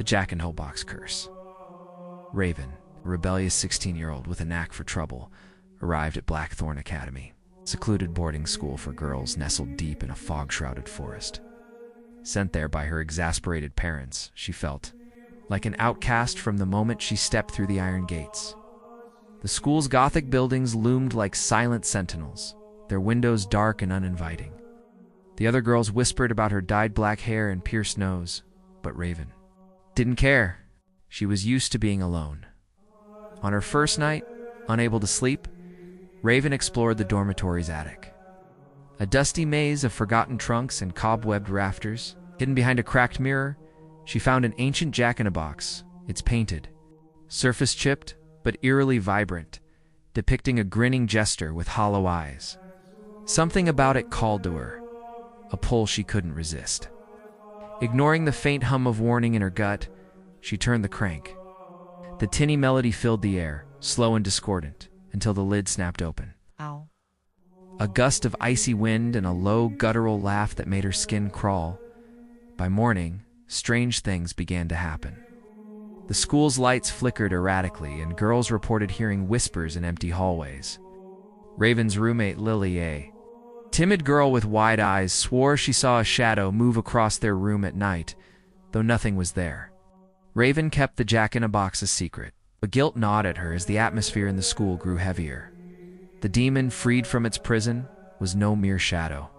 The jack-in-the-box curse. Raven, a rebellious 16-year-old with a knack for trouble, arrived at Blackthorn Academy, a secluded boarding school for girls nestled deep in a fog-shrouded forest. Sent there by her exasperated parents, she felt like an outcast from the moment she stepped through the iron gates. The school's Gothic buildings loomed like silent sentinels, their windows dark and uninviting. The other girls whispered about her dyed black hair and pierced nose, but Raven didn't care. She was used to being alone. On her first night, unable to sleep, Raven explored the dormitory's attic. A dusty maze of forgotten trunks and cobwebbed rafters, hidden behind a cracked mirror, she found an ancient jack-in-a-box. It's painted, surface chipped, but eerily vibrant, depicting a grinning jester with hollow eyes. Something about it called to her, a pull she couldn't resist. Ignoring the faint hum of warning in her gut, she turned the crank. The tinny melody filled the air, slow and discordant, until the lid snapped open. Ow. A gust of icy wind and a low, guttural laugh that made her skin crawl. By morning, strange things began to happen. The school's lights flickered erratically, and girls reported hearing whispers in empty hallways. Raven's roommate, Lily, a timid girl with wide eyes, swore she saw a shadow move across their room at night, though nothing was there. Raven kept the jack-in-a-box a secret, but guilt gnawed at her as the atmosphere in the school grew heavier. The demon, freed from its prison, was no mere shadow.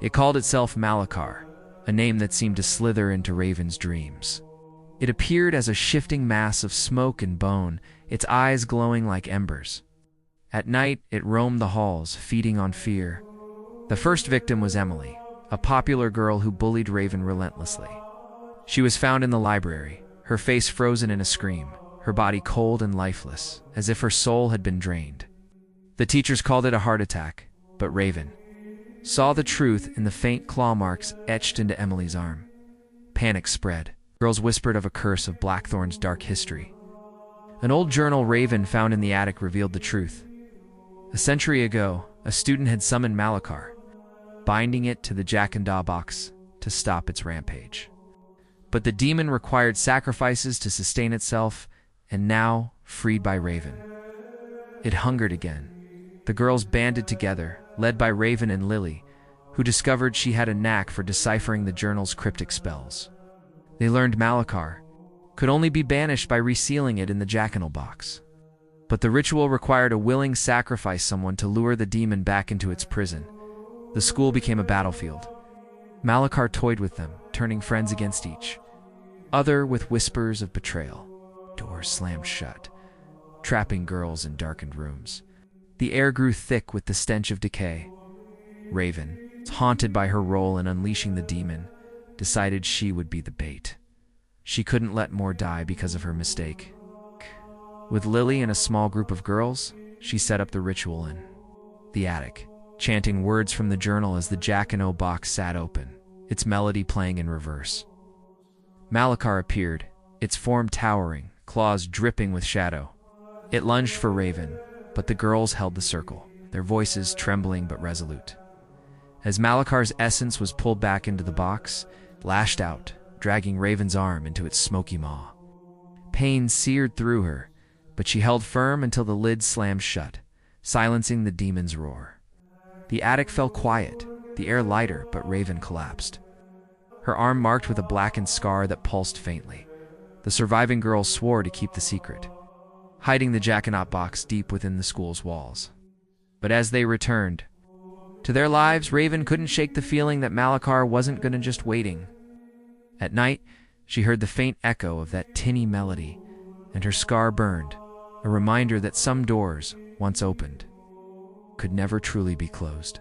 It called itself Malachar, a name that seemed to slither into Raven's dreams. It appeared as a shifting mass of smoke and bone, its eyes glowing like embers. At night, it roamed the halls, feeding on fear. The first victim was Emily, a popular girl who bullied Raven relentlessly. She was found in the library, her face frozen in a scream, her body cold and lifeless, as if her soul had been drained. The teachers called it a heart attack, but Raven saw the truth in the faint claw marks etched into Emily's arm. Panic spread. Girls whispered of a curse of Blackthorn's dark history. An old journal Raven found in the attic revealed the truth. A century ago, a student had summoned Malachar, binding it to the jack-in-the-box to stop its rampage. But the demon required sacrifices to sustain itself, and now, freed by Raven, it hungered again. The girls banded together, led by Raven and Lily, who discovered she had a knack for deciphering the journal's cryptic spells. They learned Malachar could only be banished by resealing it in the jack-in-the-box. But the ritual required a willing sacrifice, someone to lure the demon back into its prison. The school became a battlefield. Malachar toyed with them, turning friends against each other with whispers of betrayal. Doors slammed shut, trapping girls in darkened rooms. The air grew thick with the stench of decay. Raven, haunted by her role in unleashing the demon, decided she would be the bait. She couldn't let more die because of her mistake. With Lily and a small group of girls, she set up the ritual in the attic, chanting words from the journal as the jack-in-the-box sat open, its melody playing in reverse. Malachar appeared, its form towering, claws dripping with shadow. It lunged for Raven, but the girls held the circle, their voices trembling but resolute. As Malachar's essence was pulled back into the box, it lashed out, dragging Raven's arm into its smoky maw. Pain seared through her, but she held firm until the lid slammed shut, silencing the demon's roar. The attic fell quiet, the air lighter, but Raven collapsed, her arm marked with a blackened scar that pulsed faintly. The surviving girls swore to keep the secret, hiding the jack-in-the-box deep within the school's walls. But as they returned to their lives, Raven couldn't shake the feeling that Malachar wasn't gonna just waiting. At night, she heard the faint echo of that tinny melody, and her scar burned, a reminder that some doors, once opened, could never truly be closed.